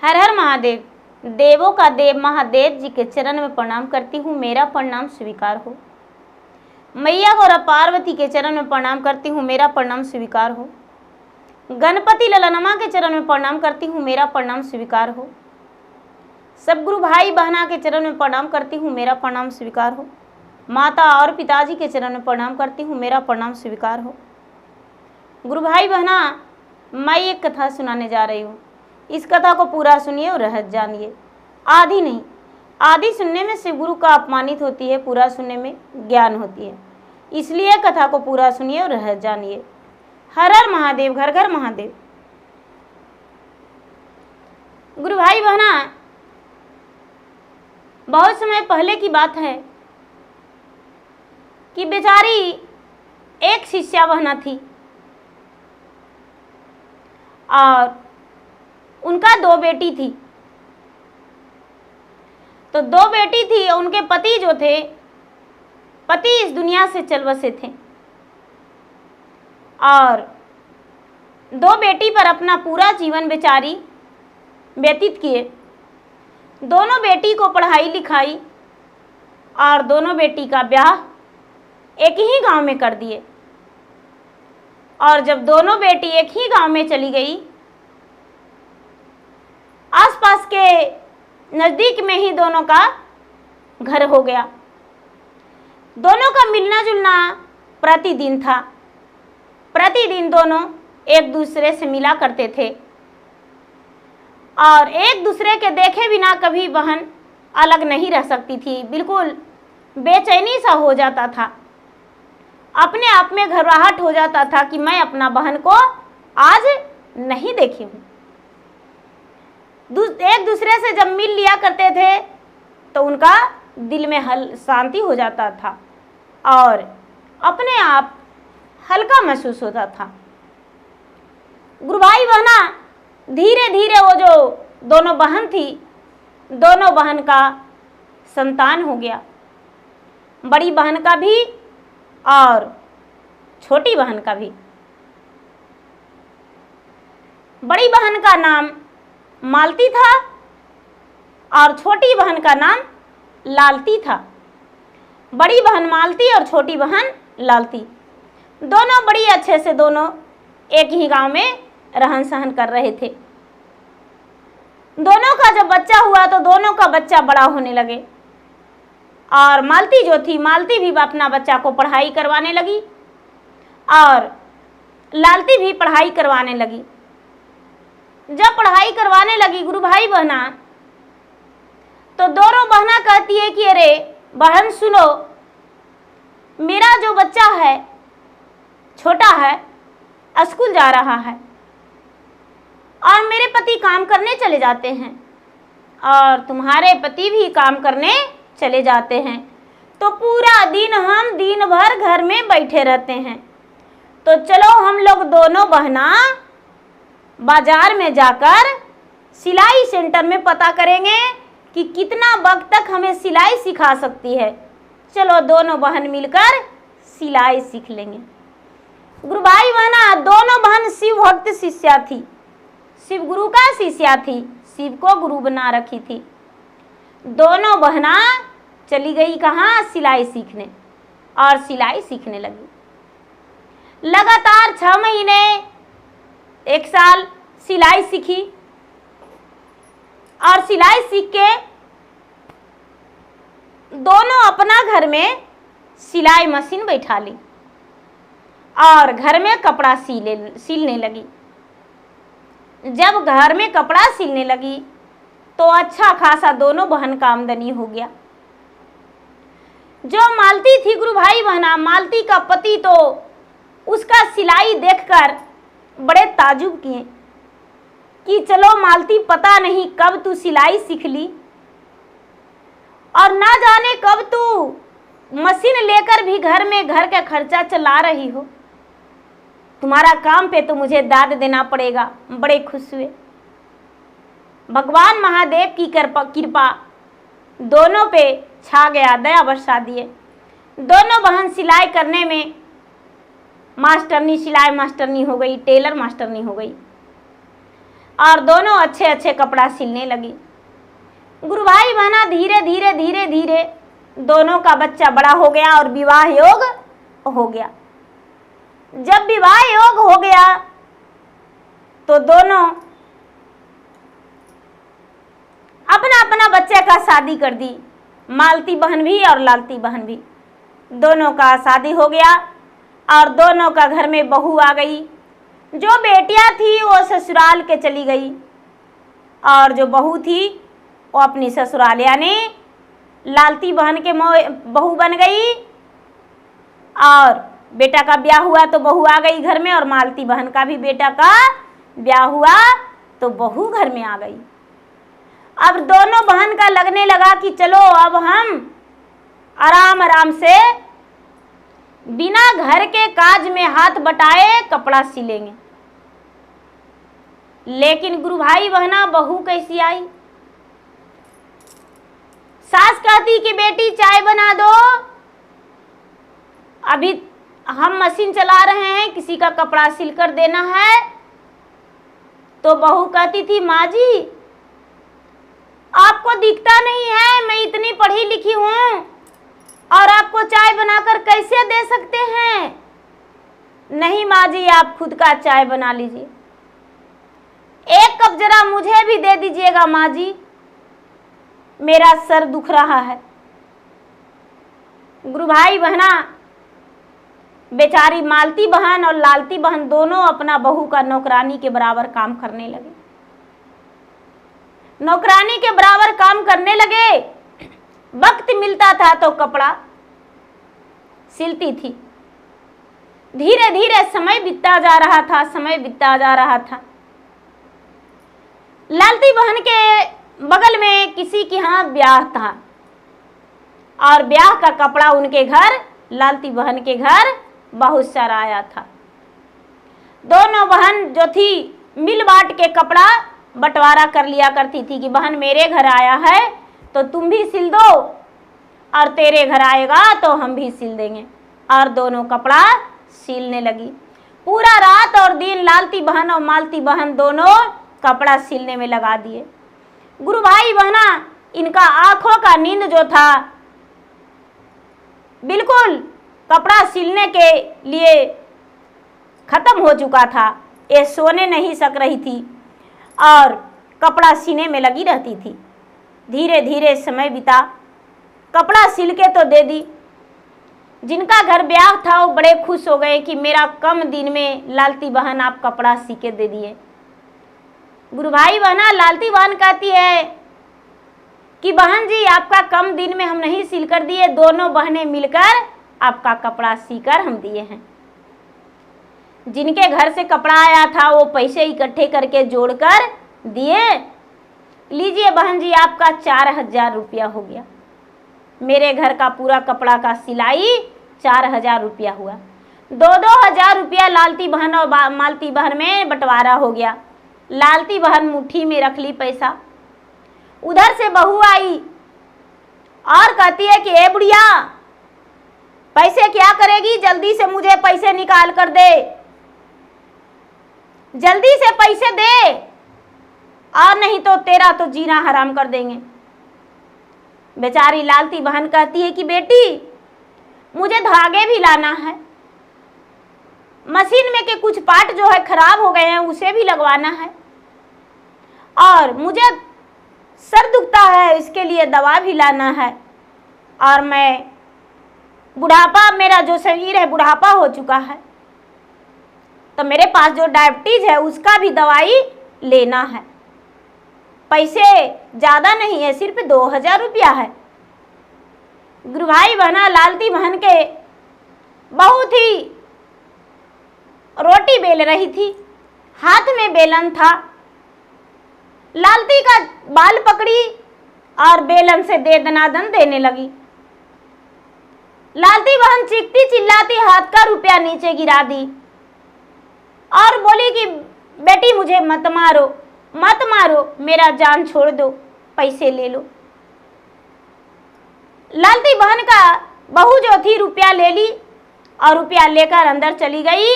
हर हर महादेव। देवों का देव महादेव जी के चरण में प्रणाम करती हूँ, मेरा प्रणाम स्वीकार हो। मैया गौरा पार्वती के चरण में प्रणाम करती हूँ, मेरा प्रणाम स्वीकार हो। गणपति ललनमा के चरण में प्रणाम करती हूँ, मेरा प्रणाम स्वीकार हो। सब गुरु भाई बहना के चरण में प्रणाम करती हूँ, मेरा प्रणाम स्वीकार हो। माता और पिताजी के चरण में प्रणाम करती हूँ, मेरा प्रणाम स्वीकार हो। गुरु भाई बहना, मैं एक कथा सुनाने जा रही हूँ। इस कथा को पूरा सुनिए और रहस्य जानिए। आधी नहीं, आधी सुनने में शिव गुरु का अपमानित होती है, पूरा सुनने में ज्ञान होती है। इसलिए कथा को पूरा सुनिए और रहस्य जानिए। हर हर महादेव, घर घर महादेव। गुरु भाई बहना, बहुत समय पहले की बात है कि बेचारी एक शिष्या बहना थी और उनका 2 बेटी थी। तो 2 बेटी थी, उनके पति जो थे, पति इस दुनिया से चल बसे थे और 2 बेटी पर अपना पूरा जीवन बेचारी व्यतीत किए। दोनों बेटी को पढ़ाई लिखाई और दोनों बेटी का ब्याह एक ही गांव में कर दिए। और जब दोनों बेटी एक ही गांव में चली गई, आसपास के नज़दीक में ही दोनों का घर हो गया। दोनों का मिलना जुलना प्रतिदिन था। प्रतिदिन दोनों एक दूसरे से मिला करते थे और एक दूसरे के देखे बिना कभी बहन अलग नहीं रह सकती थी। बिल्कुल बेचैनी सा हो जाता था, अपने आप में घबराहट हो जाता था कि मैं अपना बहन को आज नहीं देखी हूँ। एक दूसरे से जब मिल लिया करते थे तो उनका दिल में शांति हो जाता था और अपने आप हल्का महसूस होता था। गुरु भाई बहना, धीरे धीरे वो जो दोनों बहन थी, दोनों बहन का संतान हो गया। बड़ी बहन का भी और छोटी बहन का भी। बड़ी बहन का नाम मालती था और छोटी बहन का नाम लालती था। बड़ी बहन मालती और छोटी बहन लालती, दोनों बड़ी अच्छे से दोनों एक ही गांव में रहन सहन कर रहे थे। दोनों का जब बच्चा हुआ तो दोनों का बच्चा बड़ा होने लगे और मालती जो थी, मालती भी अपना बच्चा को पढ़ाई करवाने लगी और लालती भी पढ़ाई करवाने लगी। जब पढ़ाई करवाने लगी गुरु भाई बहना, तो दोनों बहना कहती है कि अरे बहन सुनो, मेरा जो बच्चा है छोटा है, स्कूल जा रहा है और मेरे पति काम करने चले जाते हैं और तुम्हारे पति भी काम करने चले जाते हैं, तो पूरा दिन हम दिन भर घर में बैठे रहते हैं। तो चलो हम लोग दोनों बहना बाजार में जाकर सिलाई सेंटर में पता करेंगे कि कितना वक्त तक हमें सिलाई सिखा सकती है। चलो दोनों बहन मिलकर सिलाई सीख लेंगे। गुरु भाई बहना, दोनों बहन शिव भक्त शिष्या थी, शिव गुरु का शिष्या थी, शिव को गुरु बना रखी थी। दोनों बहना चली गई कहाँ? सिलाई सीखने, और सिलाई सीखने लगी। लगातार 6 महीने, 1 साल सिलाई सीखी और सिलाई सीख के दोनों अपना घर में सिलाई मशीन बैठा ली और घर में कपड़ा सिलने लगी। जब घर में कपड़ा सिलने लगी तो अच्छा खासा दोनों बहन का आमदनी हो गया। जो मालती थी गुरु भाई बहना, मालती का पति तो उसका सिलाई देखकर बड़े ताजुब किए कि चलो मालती, पता नहीं कब तू सिलाई सीख ली और ना जाने कब तू मशीन लेकर भी घर में घर का खर्चा चला रही हो। तुम्हारा काम पे तो मुझे दाद देना पड़ेगा। बड़े खुश हुए। भगवान महादेव की कृपा दोनों पे छा गया, दया बरसा दिए। दोनों बहन सिलाई करने में मास्टरनी, सिलाई मास्टरनी हो गई, टेलर मास्टरनी हो गई। और दोनों अच्छे अच्छे कपड़ा सिलने लगी। गुरु भाई बहना धीरे धीरे धीरे धीरे दोनों का बच्चा बड़ा हो गया और विवाह योग हो गया। जब विवाह योग हो गया तो दोनों अपना अपना बच्चे का शादी कर दी। मालती बहन भी और लालती बहन भी, दोनों का शादी हो गया और दोनों का घर में बहू आ गई। जो बेटियां थी वो ससुराल के चली गई और जो बहू थी वो अपनी ससुराल यानी लालती बहन के बहू बन गई। और बेटा का ब्याह हुआ तो बहू आ गई घर में, और मालती बहन का भी बेटा का ब्याह हुआ तो बहू घर में आ गई। अब दोनों बहन का लगने लगा कि चलो अब हम आराम आराम से बिना घर के काज में हाथ बटाए कपड़ा सिलेंगे। लेकिन गुरु भाई बहना बहू कैसी आई? सास कहती कि बेटी चाय बना दो, अभी हम मशीन चला रहे हैं, किसी का कपड़ा सिलकर देना है। तो बहू कहती थी माँ जी आपको दिखता नहीं है मैं इतनी पढ़ी लिखी हूं और आपको चाय बनाकर कैसे दे सकते हैं? नहीं माँ जी आप खुद का चाय बना लीजिए, एक कप जरा मुझे भी दे दीजिएगा माँ जी, मेरा सर दुख रहा है। गुरु भाई बहना बेचारी मालती बहन और लालती बहन दोनों अपना बहू का नौकरानी के बराबर काम करने लगे। नौकरानी के बराबर काम करने लगे। वक्त मिलता था तो कपड़ा सिलती थी। धीरे धीरे समय बीतता जा रहा था, समय बीतता जा रहा था। लालती बहन के बगल में किसी के यहाँ ब्याह था और ब्याह का कपड़ा उनके घर लालती बहन के घर बहुत सारा आया था। दोनों बहन जो थी मिल बांट के कपड़ा बंटवारा कर लिया करती थी कि बहन मेरे घर आया है तो तुम भी सिल दो और तेरे घर आएगा तो हम भी सिल देंगे। और दोनों कपड़ा सिलने लगी। पूरा रात और दिन लालती बहन और मालती बहन दोनों कपड़ा सिलने में लगा दिए। गुरु भाई बहना इनका आंखों का नींद जो था बिल्कुल कपड़ा सिलने के लिए खत्म हो चुका था। ये सोने नहीं सक रही थी और कपड़ा सीने में लगी रहती थी। धीरे धीरे समय बीता, कपड़ा सिल के तो दे दी। जिनका घर ब्याह था वो बड़े खुश हो गए कि मेरा कम दिन में लालती बहन आप कपड़ा सी के दे दिए। गुरु भाई बहना लालती बहन कहती है कि बहन जी आपका कम दिन में हम नहीं सिल कर दिए, दोनों बहनें मिलकर आपका कपड़ा सीकर हम दिए हैं। जिनके घर से कपड़ा आया था वो पैसे इकट्ठे करके जोड़कर दिए। लीजिए बहन जी आपका 4000 रुपया हो गया। मेरे घर का पूरा कपड़ा का सिलाई 4000 रुपया हुआ। 2-2000 रुपया लालती बहन और मालती बहन में बंटवारा हो गया। लालती बहन मुट्ठी में रख ली पैसा। उधर से बहू आई और कहती है कि ए बुढ़िया पैसे क्या करेगी, जल्दी से मुझे पैसे निकाल कर दे, जल्दी से पैसे दे और नहीं तो तेरा तो जीना हराम कर देंगे। बेचारी लालती बहन कहती है कि बेटी मुझे धागे भी लाना है, मशीन में के कुछ पार्ट जो है खराब हो गए हैं उसे भी लगवाना है, और मुझे सर दुखता है इसके लिए दवा भी लाना है, और मैं बुढ़ापा मेरा जो शरीर है बुढ़ापा हो चुका है तो मेरे पास जो डायबिटीज है उसका भी दवाई लेना है। पैसे ज़्यादा नहीं है, सिर्फ 2000 रुपया है। गुरु भाई बहना लालती बहन के बहुत ही रोटी बेल रही थी, हाथ में बेलन था। लालती का बाल पकड़ी और बेलन से दे दनादन देने लगी। लालती बहन चीखती चिल्लाती हाथ का रुपया नीचे गिरा दी और बोली कि बेटी मुझे मत मारो, मत मारो, मेरा जान छोड़ दो, पैसे ले लो। लालती बहन का बहू जो थी रुपया ले ली और रुपया लेकर अंदर चली गई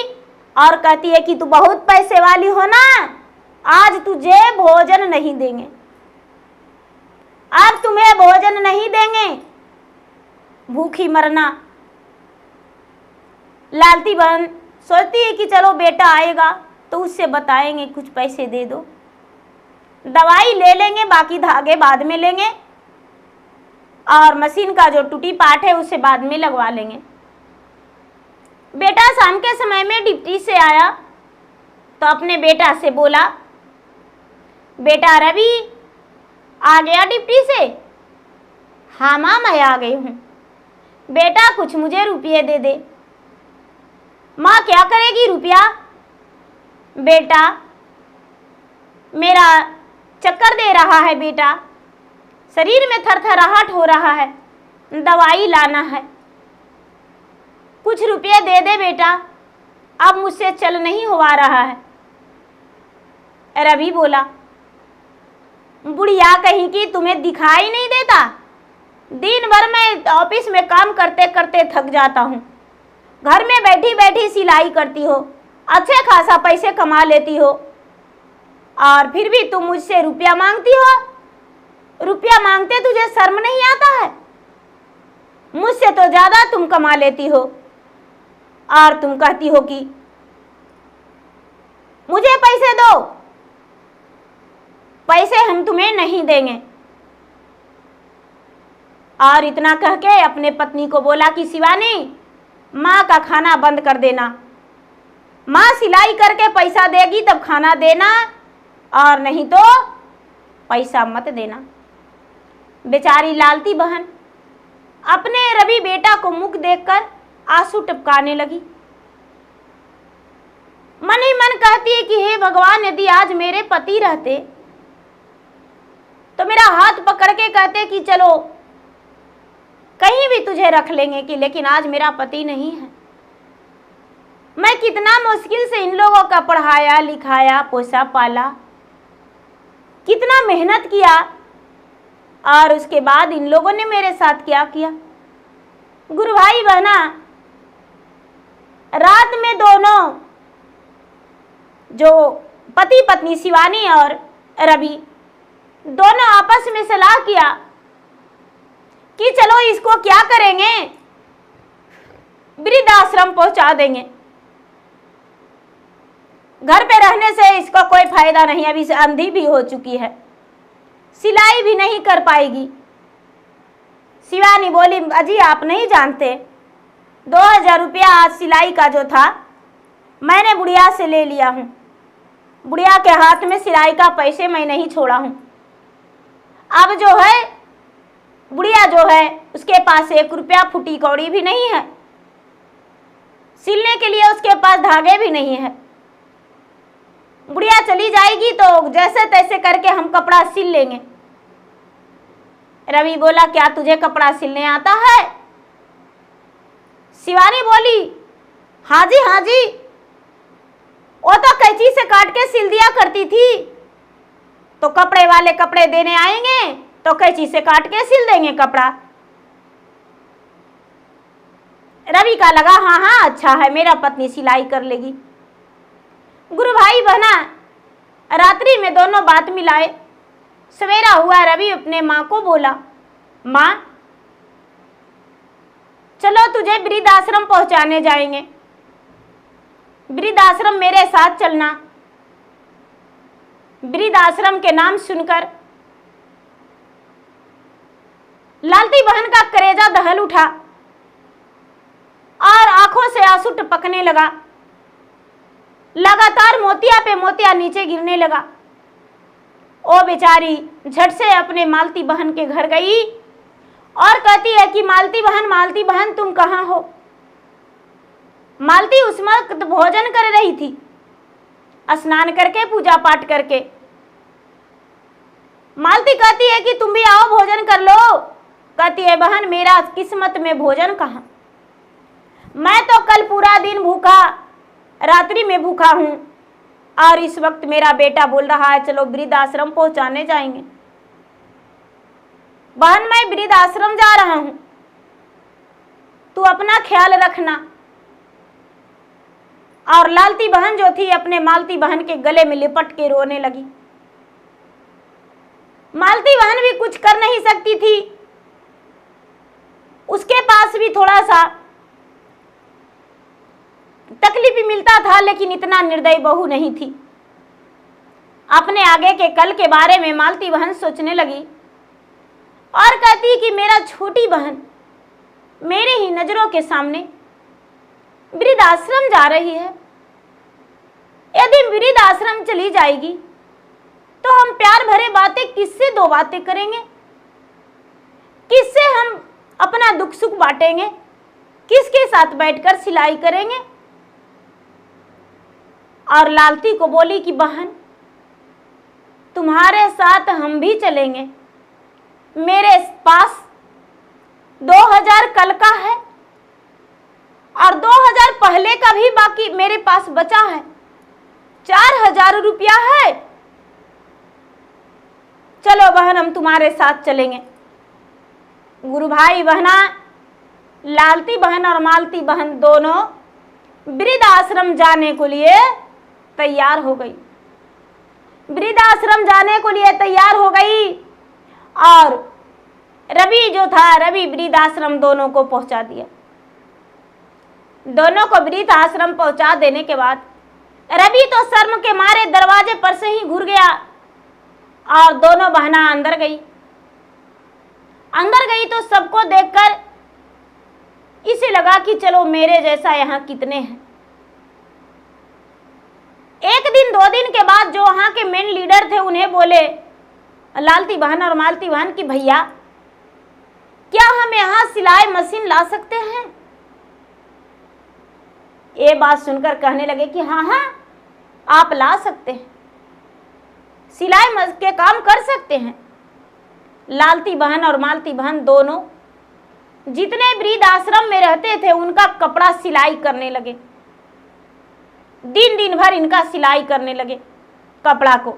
और कहती है कि तू बहुत पैसे वाली हो ना, आज तुझे भोजन नहीं देंगे, आज तुम्हें भोजन नहीं देंगे, भूखी मरना। लालती बहन सोचती है कि चलो बेटा आएगा तो उससे बताएंगे कुछ पैसे दे दो, दवाई ले लेंगे, बाकी धागे बाद में लेंगे, और मशीन का जो टूटी पार्ट है उसे बाद में लगवा लेंगे। बेटा शाम के समय में ड्यूटी से आया तो अपने बेटा से बोला, बेटा रवि आ गया ड्यूटी से? हाँ माँ मैं आ गई हूँ। बेटा कुछ मुझे रुपये दे दे। माँ क्या करेगी रुपया? बेटा मेरा चक्कर दे रहा है बेटा, शरीर में थरथराहट हो रहा है, दवाई लाना है, कुछ रुपये दे दे बेटा, अब मुझसे चल नहीं हुआ रहा है। रवि बोला, बुढ़िया कहीं की तुम्हें दिखाई नहीं देता? दिन भर मैं ऑफिस में काम करते करते थक जाता हूँ, घर में बैठी बैठी सिलाई करती हो, अच्छे खासा पैसे कमा लेती हो, और फिर भी तुम मुझसे रुपया मांगती हो। रुपया मांगते तुझे शर्म नहीं आता है? मुझसे तो ज्यादा तुम कमा लेती हो, और तुम कहती हो कि मुझे पैसे दो, पैसे हम तुम्हें नहीं देंगे। और इतना कह के अपने पत्नी को बोला कि शिवानी माँ का खाना बंद कर देना, माँ सिलाई करके पैसा देगी तब खाना देना, और नहीं तो पैसा मत देना। बेचारी लालती बहन अपने रवि बेटा को मुख देखकर आंसू टपकाने लगी। मन ही मन कहती है कि हे भगवान, यदि आज मेरे पति रहते तो मेरा हाथ पकड़ के कहते कि चलो कहीं भी तुझे रख लेंगे, कि लेकिन आज मेरा पति नहीं है। मैं कितना मुश्किल से इन लोगों का पढ़ाया लिखाया पोसा पाला, कितना मेहनत किया, और उसके बाद इन लोगों ने मेरे साथ क्या किया। गुरु भाई बहना, रात में दोनों जो पति पत्नी शिवानी और रवि दोनों आपस में सलाह किया कि चलो इसको क्या करेंगे, वृद्धाश्रम पहुंचा देंगे, घर पे रहने से इसका कोई फायदा नहीं, अभी से अंधी भी हो चुकी है, सिलाई भी नहीं कर पाएगी। शिवानी बोली, अजी आप नहीं जानते, 2000 रुपया आज सिलाई का जो था मैंने बुढ़िया से ले लिया हूँ, बुढ़िया के हाथ में सिलाई का पैसे मैं नहीं छोड़ा हूँ। अब जो है बुढ़िया जो है उसके पास 1 रुपया फुटी कौड़ी भी नहीं है, सिलने के लिए उसके पास धागे भी नहीं है। बुढ़िया चली जाएगी तो जैसे तैसे करके हम कपड़ा सिल लेंगे। रवि बोला, क्या तुझे कपड़ा सिलने आता है? शिवानी बोली, हाँ जी, वो तो कैंची से काट के सिल दिया करती थी, तो कपड़े वाले कपड़े देने आएंगे तो कैंची से काट के सिल देंगे कपड़ा। रवि का लगा हाँ अच्छा है, मेरा पत्नी सिलाई कर लेगी। गुरु भाई बहना रात्रि में दोनों बात मिलाए। सवेरा हुआ, रवि अपने माँ को बोला, माँ चलो तुझे वृद्धाश्रम पहुंचाने जाएंगे, वृद्धाश्रम मेरे साथ चलना। वृद्धाश्रम के नाम सुनकर लालती बहन का कलेजा दहल उठा और आंखों से आंसू टपकने लगा। लगातार मोतिया पे मोतिया नीचे गिरने लगा। ओ बेचारी झट से अपने मालती बहन के घर गई और कहती है कि मालती बहन तुम कहाँ हो? मालती उस वक्त भोजन कर रही थी, स्नान करके पूजा पाठ करके। मालती कहती है कि तुम भी आओ भोजन कर लो। कहती है बहन मेरा किस्मत में भोजन कहाँ, मैं तो कल पूरा दिन भूखा, रात्रि में भूखा हूँ, और इस वक्त मेरा बेटा बोल रहा है चलो वृद्धाश्रम पहुंचाने जाएंगे। बहन मैं वृद्धाश्रम जा रहा हूं, तू अपना ख्याल रखना। और लालती बहन जो थी अपने मालती बहन के गले में लिपट के रोने लगी। मालती बहन भी कुछ कर नहीं सकती थी, उसके पास भी थोड़ा सा तकलीफ भी मिलता था, लेकिन इतना निर्दयी बहू नहीं थी। अपने आगे के कल के बारे में मालती बहन सोचने लगी और कहती कि मेरा छोटी बहन मेरे ही नजरों के सामने वृद्धाश्रम जा रही है। यदि वृद्धाश्रम चली जाएगी तो हम प्यार भरे बातें किससे दो बातें करेंगे, किससे हम अपना दुख सुख बांटेंगे, किसके साथ बैठकर सिलाई करेंगे। और लालती को बोली कि बहन तुम्हारे साथ हम भी चलेंगे, मेरे पास 2000 कल का है और 2000 पहले का भी बाकी मेरे पास बचा है, 4000 रुपया है। चलो बहन हम तुम्हारे साथ चलेंगे। गुरु भाई बहना लालती बहन और मालती बहन दोनों वृद्धाश्रम जाने को लिए तैयार हो गई। वृद्धाश्रम जाने को लिए तैयार हो गई और रवि जो था, रवि वृद्धाश्रम दोनों को पहुंचा दिया। दोनों को वृद्धाश्रम पहुंचा देने के बाद रवि तो शर्म के मारे दरवाजे पर से ही घुर गया और दोनों बहना अंदर गई। अंदर गई तो सबको देखकर इसे लगा कि चलो मेरे जैसा यहाँ कितने हैं। एक दिन 2 दिन के बाद जो वहाँ के मेन लीडर थे उन्हें बोले लालती बहन और मालती बहन की भैया क्या हम यहाँ सिलाई मशीन ला सकते हैं। ये बात सुनकर कहने लगे कि हाँ हाँ आप ला सकते हैं, सिलाई के काम कर सकते हैं। लालती बहन और मालती बहन दोनों जितने वृद्धाश्रम में रहते थे उनका कपड़ा सिलाई करने लगे। दिन दिन भर इनका सिलाई करने लगे कपड़ा को,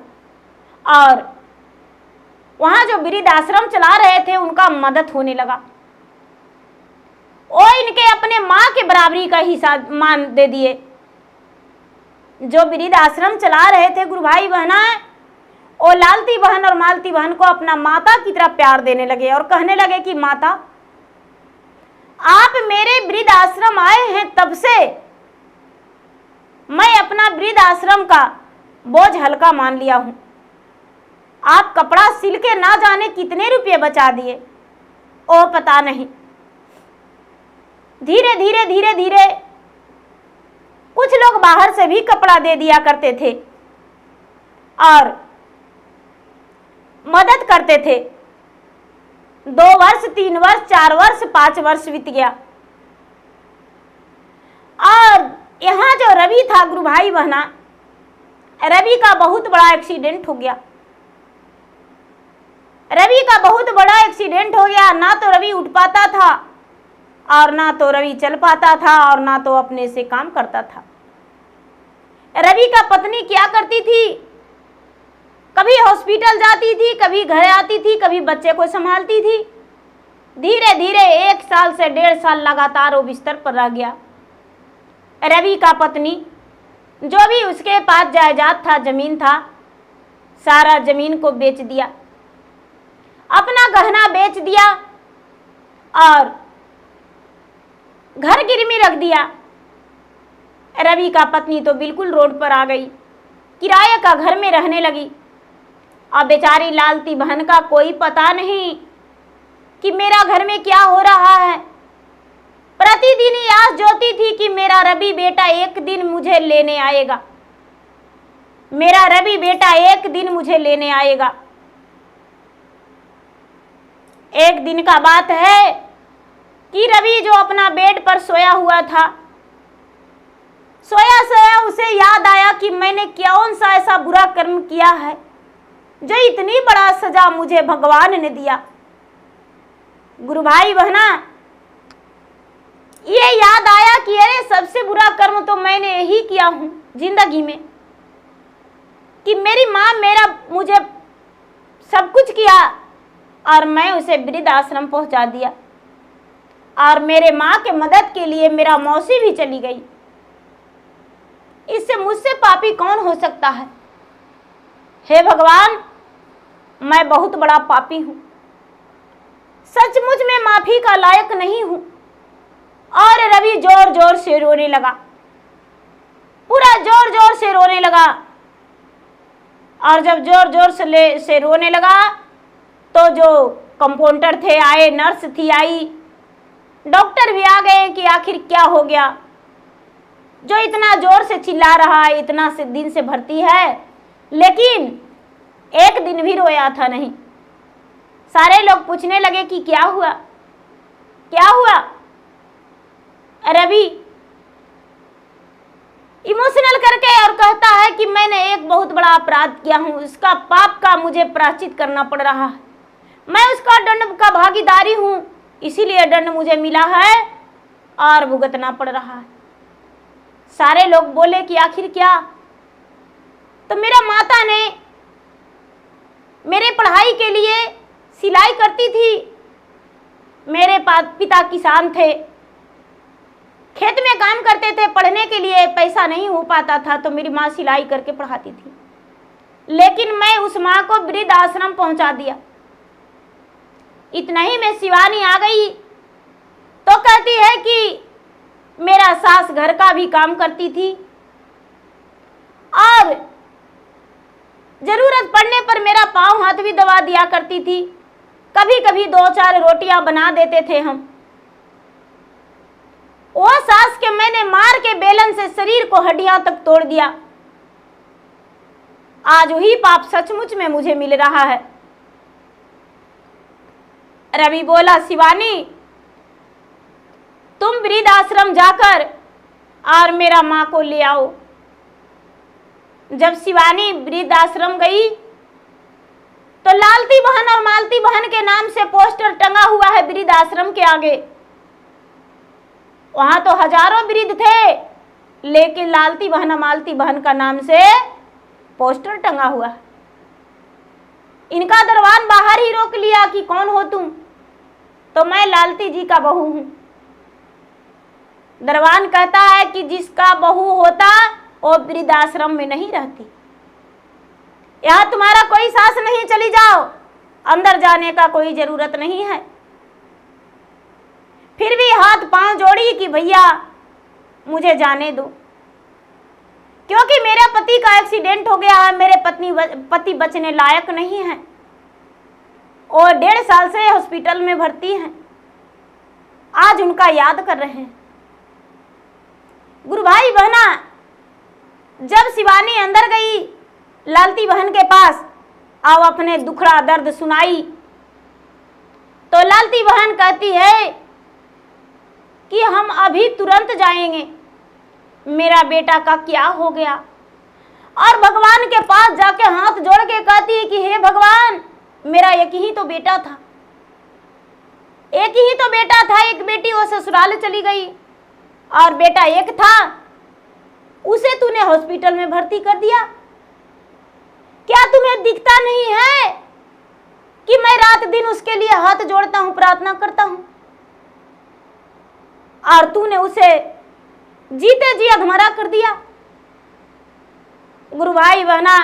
और वहां जो वृद्धाश्रम चला रहे थे उनका मदद होने लगा। वो इनके अपने माँ के बराबरी का हिस्सा मान दे दिए। जो वृद्धाश्रम चला रहे थे गुरु भाई बहना, वो लालती बहन और मालती बहन को अपना माता की तरह प्यार देने लगे और कहने लगे कि माता आप मेरे वृद्धाश्रम आए हैं, तब से मैं अपना वृद्धाश्रम का बोझ हल्का मान लिया हूं। आप कपड़ा सिल के ना जाने कितने रुपये बचा दिए, ओ पता नहीं। धीरे धीरे धीरे धीरे कुछ लोग बाहर से भी कपड़ा दे दिया करते थे और मदद करते थे। 2 वर्ष 3 वर्ष 4 वर्ष 5 वर्ष बीत गया और यहाँ जो रवि था गुरु भाई बहना, रवि का बहुत बड़ा एक्सीडेंट हो गया। रवि का बहुत बड़ा एक्सीडेंट हो गया। ना तो रवि उठ पाता था और ना तो रवि चल पाता था और ना तो अपने से काम करता था। रवि का पत्नी क्या करती थी, कभी हॉस्पिटल जाती थी, कभी घर आती थी, कभी बच्चे को संभालती थी। धीरे धीरे 1 साल से 1.5 साल लगातार वो बिस्तर पर रह गया। रवि का पत्नी जो भी उसके पास जायदाद था, जमीन था, सारा जमीन को बेच दिया, अपना गहना बेच दिया और घर गिरवी रख दिया। रवि का पत्नी तो बिल्कुल रोड पर आ गई, किराए का घर में रहने लगी। अब बेचारी लालती बहन का कोई पता नहीं कि मेरा घर में क्या हो रहा है। प्रतिदिन ही आस जोती थी कि मेरा रवि बेटा एक दिन मुझे लेने आएगा, मेरा रवि बेटा एक दिन मुझे लेने आएगा। एक दिन का बात है कि रवि जो अपना बेड पर सोया हुआ था, सोया सोया उसे याद आया कि मैंने कौन सा ऐसा बुरा कर्म किया है जो इतनी बड़ा सजा मुझे भगवान ने दिया। गुरु भाई बहना, ये याद आया कि अरे सबसे बुरा कर्म तो मैंने यही किया हूं जिंदगी में कि मेरी माँ मुझे सब कुछ किया और मैं उसे वृद्धाश्रम पहुंचा दिया और मेरे माँ के मदद के लिए मेरा मौसी भी चली गई। इससे मुझसे पापी कौन हो सकता है। हे भगवान, मैं बहुत बड़ा पापी हूं, सचमुच में माफी का लायक नहीं हूं। और रवि जोर जोर से रोने लगा, पूरा जोर जोर से रोने लगा। और जब जोर जोर से रोने लगा तो जो कंपाउंडर थे आए, नर्स थी आई, डॉक्टर भी आ गए कि आखिर क्या हो गया, जो इतना जोर से चिल्ला रहा है, इतना से दिन से भर्ती है लेकिन एक दिन भी रोया था नहीं। सारे लोग पूछने लगे कि क्या हुआ, क्या हुआ। रवि इमोशनल करके और कहता है कि मैंने एक बहुत बड़ा अपराध किया हूं, उसका पाप का मुझे प्रायश्चित करना पड़ रहा है, मैं उसका दंड का भागीदारी हूं, इसीलिए दंड मुझे मिला है और भुगतना पड़ रहा है। सारे लोग बोले कि आखिर क्या। तो मेरा माता ने मेरे पढ़ाई के लिए सिलाई करती थी, मेरे पिता किसान थे, खेत में काम करते थे, पढ़ने के लिए पैसा नहीं हो पाता था तो मेरी माँ सिलाई करके पढ़ाती थी। लेकिन मैं उस माँ को वृद्ध आश्रम पहुंचा दिया। इतना ही में शिवानी आ गई तो कहती है कि मेरा सास घर का भी काम करती थी और जरूरत पड़ने पर मेरा पांव हाथ भी दबा दिया करती थी, कभी कभी 2-4 रोटियां बना देते थे हम। वो सास के मैंने मार के बेलन से शरीर को हड्डियां तक तोड़ दिया। आज वही पाप सचमुच में मुझे मिल रहा है। रवि बोला, शिवानी तुम वृद्ध आश्रम जाकर और मेरा मां को ले आओ। जब शिवानी वृद्ध आश्रम गई तो लालती बहन और मालती बहन के नाम से पोस्टर टंगा हुआ है वृद्ध आश्रम के आगे। वहां तो हजारों वृद्ध थे लेकिन लालती बहन और मालती बहन का नाम से पोस्टर टंगा हुआ है। इनका दरबान बाहर ही रोक लिया कि कौन हो तुम, तो मैं लालती जी का बहू हूं। दरबान कहता है कि जिसका बहू होता वो वृद्ध आश्रम में नहीं रहती। यहां तुम्हारा कोई सास नहीं, चली जाओ, अंदर जाने का कोई जरूरत नहीं है। फिर भी हाथ पांव जोड़ी कि भैया मुझे जाने दो, क्योंकि मेरे पति का एक्सीडेंट हो गया है, मेरे पति बचने लायक नहीं है और 1.5 साल से हॉस्पिटल में भर्ती हैं। आज उनका याद कर रहे हैं। गुरु भाई बहना, जब शिवानी अंदर गई लालती बहन के पास और अपने दुखड़ा दर्द सुनाई तो लालती बहन कहती है कि हम अभी तुरंत जाएंगे, मेरा बेटा का क्या हो गया। और भगवान के पास जाके हाथ जोड़ के कहती है कि हे भगवान, मेरा एक ही तो बेटा था, एक ही तो बेटा था, एक बेटी वो ससुराल चली गई और बेटा एक था, उसे तूने हॉस्पिटल में भर्ती कर दिया। क्या तुम्हें दिखता नहीं है कि मैं रात दिन उसके लिए हाथ जोड़ता हूं, प्रार्थना करता हूं, और तूने उसे जीते जी अधमरा कर दिया। गुरु भाई बहना,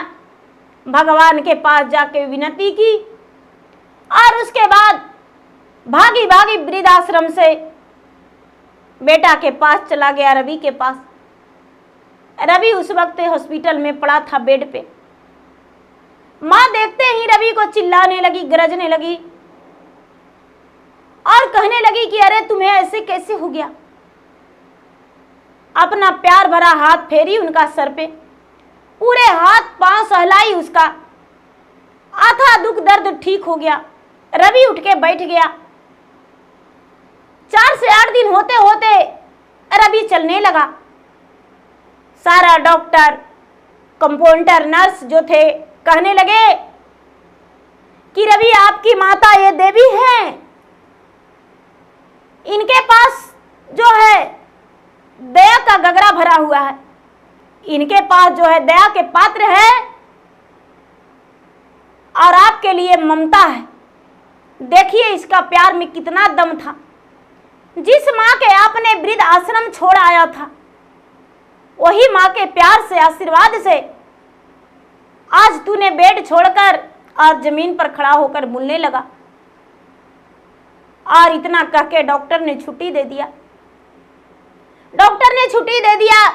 भगवान के पास जाके विनती की और उसके बाद भागी भागी वृद्धाश्रम से बेटा के पास चला गया, रवि के पास। रवि उस वक्त हॉस्पिटल में पड़ा था बेड पे। मां देखते ही रवि को चिल्लाने लगी, गरजने लगी और कहने लगी कि अरे तुम्हें ऐसे कैसे हो गया। अपना प्यार भरा हाथ फेरी उनका सर पे, पूरे हाथ पांव सहलाई उसका, आधा दुख दर्द ठीक हो गया। रवि उठ के बैठ गया। 4 से 8 दिन होते होते रवि चलने लगा। सारा डॉक्टर, कंपाउंडर, नर्स जो थे कहने लगे कि रवि आपकी माता ये देवी हैं, इनके पास जो है दया का गगरा भरा हुआ है, इनके पास जो है दया के पात्र है और आपके लिए ममता है। देखिए इसका प्यार में कितना दम था। जिस माँ के आपने वृद्ध आश्रम छोड़ आया था, वही माँ के प्यार से, आशीर्वाद से आज तूने बेड छोड़कर और जमीन पर खड़ा होकर बोलने लगा। और इतना कह के डॉक्टर ने छुट्टी दे दिया। डॉक्टर ने छुट्टी दे दिया।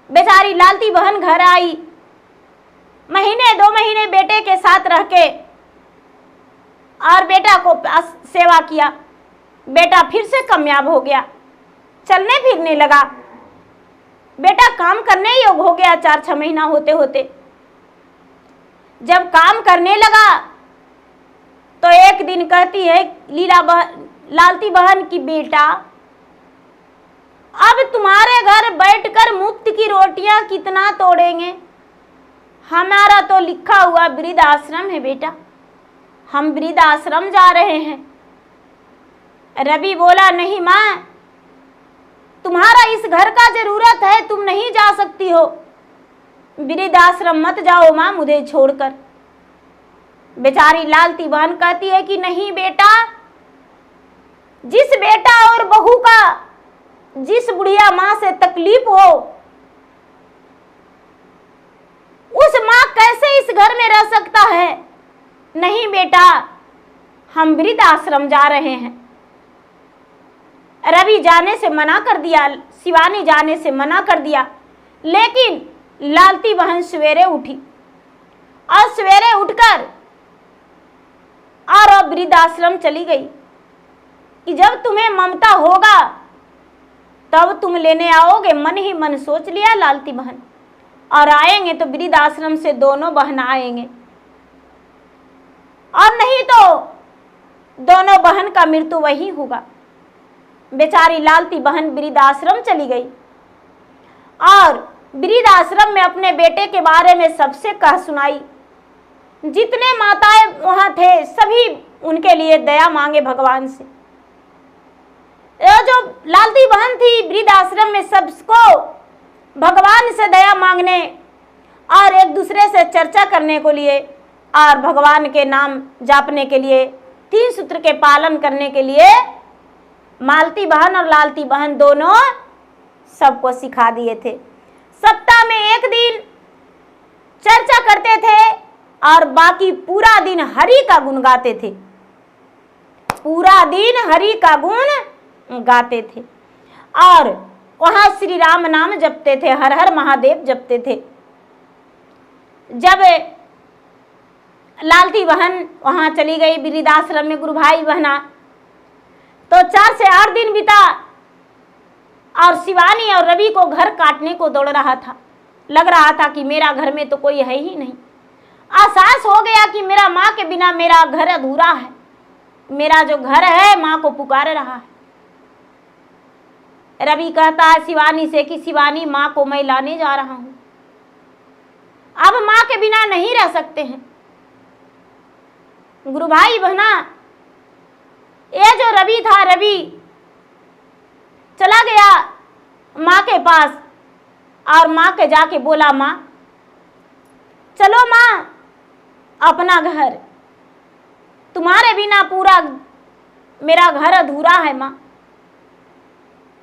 बेचारी लालती बहन घर आई। महीने 2 महीने बेटे के साथ रह के और बेटा को सेवा किया। बेटा फिर से कामयाब हो गया, चलने फिरने लगा। बेटा काम करने योग्य हो गया 4-6 महीना होते होते। जब काम करने लगा तो एक दिन कहती है लालती बहन की बेटा, अब तुम्हारे घर बैठकर मुफ्त की रोटियां कितना तोड़ेंगे? हमारा तो लिखा हुआ वृद्ध आश्रम है बेटा, हम वृद्ध आश्रम जा रहे हैं। रवि बोला, नहीं माँ, तुम्हारा इस घर का जरूरत है, तुम नहीं जा सकती हो, वृद्ध आश्रम मत जाओ माँ मुझे छोड़कर। बेचारी लालती बहन कहती है कि नहीं बेटा, जिस बेटा और बहू का जिस बुढ़िया माँ से तकलीफ हो, उस माँ कैसे इस घर में रह सकता है? नहीं बेटा, हम वृद्ध आश्रम जा रहे हैं। रवि जाने से मना कर दिया, शिवानी जाने से मना कर दिया। लेकिन लालती बहन सवेरे उठी और सवेरे उठकर और वृद्ध आश्रम चली गई कि जब तुम्हें ममता होगा तब तुम लेने आओगे। मन ही मन सोच लिया लालती बहन, और आएंगे तो वृद्ध आश्रम से दोनों बहन आएंगे, और नहीं तो दोनों बहन का मृत्यु वही होगा। बेचारी लालती बहन वृद्ध आश्रम चली गई और वृद्ध आश्रम में अपने बेटे के बारे में सबसे कह सुनाई। जितने माताएं वहां थे सभी उनके लिए दया मांगे भगवान से। जो लालती बहन थी वृद्ध आश्रम में सबको भगवान से दया मांगने और एक दूसरे से चर्चा करने को लिए और भगवान के नाम जापने के लिए, 3 सूत्र के पालन करने के लिए मालती बहन और लालती बहन दोनों सबको सिखा दिए थे। सप्ताह में एक दिन चर्चा करते थे और बाकी पूरा दिन हरि का गुण गाते थे। पूरा दिन हरि का गुण गाते थे और वहां श्री राम नाम जपते थे, हर हर महादेव जपते थे। जब लालती बहन वहां चली गई वृद्धाश्रम में गुरु भाई बहना, तो 4 से 8 दिन बीता और शिवानी और रवि को घर काटने को दौड़ रहा था। लग रहा था कि मेरा घर में तो कोई है ही नहीं। एहसास हो गया कि मेरा माँ के बिना मेरा घर अधूरा है। मेरा जो घर है माँ को पुकार रहा है। रवि कहता है शिवानी से कि शिवानी, माँ को मैं लाने जा रहा हूं, अब माँ के बिना नहीं रह सकते हैं। गुरु भाई बहना, ये जो रवि था, रवि चला गया माँ के पास और माँ के जाके बोला, माँ चलो माँ अपना घर, तुम्हारे बिना पूरा मेरा घर अधूरा है माँ,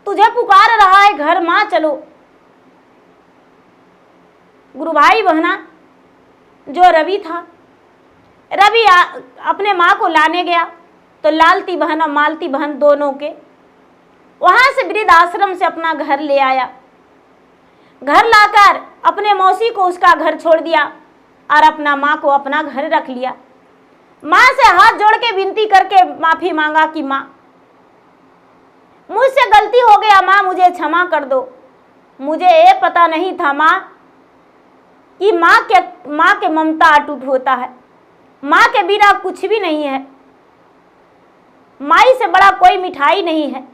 तुझे पुकार रहा है घर, माँ चलो। गुरु भाई बहना, जो रवि था, रवि अपने माँ को लाने गया तो लालती बहन और मालती बहन दोनों के वहां से वृद्ध आश्रम से अपना घर ले आया। घर लाकर अपने मौसी को उसका घर छोड़ दिया और अपना माँ को अपना घर रख लिया। माँ से हाथ जोड़ के विनती करके माफी मांगा कि माँ मुझसे गलती हो गया, माँ मुझे क्षमा कर दो। मुझे ये पता नहीं था माँ कि माँ के ममता अटूट होता है, माँ के बिना कुछ भी नहीं है, माई से बड़ा कोई मिठाई नहीं है,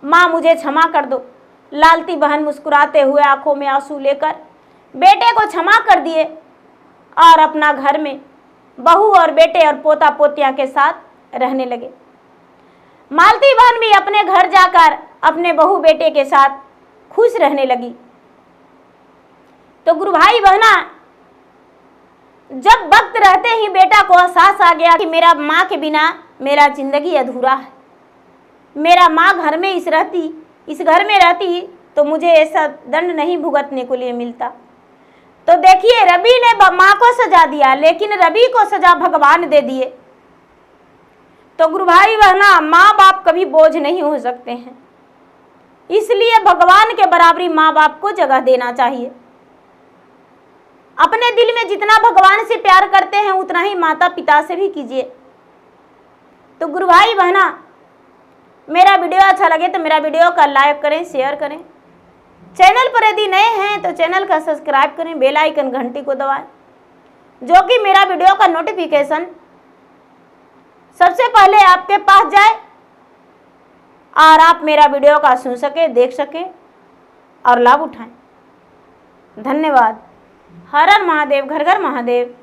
माँ मुझे क्षमा कर दो। लालती बहन मुस्कुराते हुए आंखों में आंसू लेकर बेटे को क्षमा कर दिए और अपना घर में बहू और बेटे और पोता पोतिया के साथ रहने लगे। मालती बहन भी अपने घर जाकर अपने बहू बेटे के साथ खुश रहने लगी। तो गुरु भाई बहना, जब वक्त रहते ही बेटा को एहसास आ गया कि मेरा माँ के बिना मेरा जिंदगी अधूरा है, मेरा माँ घर में इस रहती इस घर में रहती तो मुझे ऐसा दंड नहीं भुगतने को लिए मिलता। तो देखिए, रवि ने माँ को सजा दिया, लेकिन रवि को सजा भगवान दे दिए। तो गुरु भाई बहना, माँ बाप कभी बोझ नहीं हो सकते हैं, इसलिए भगवान के बराबरी माँ बाप को जगह देना चाहिए। अपने दिल में जितना भगवान से प्यार करते हैं उतना ही माता पिता से भी कीजिए। तो गुरु भाई बहना, मेरा वीडियो अच्छा लगे तो मेरा वीडियो का लाइक करें, शेयर करें। चैनल पर यदि नए हैं तो चैनल का सब्सक्राइब करें, बेल आइकन घंटी को दबाएं, जो कि मेरा वीडियो का नोटिफिकेशन सबसे पहले आपके पास जाए और आप मेरा वीडियो का सुन सके, देख सके और लाभ उठाएं। धन्यवाद। हर हर महादेव, घर घर महादेव।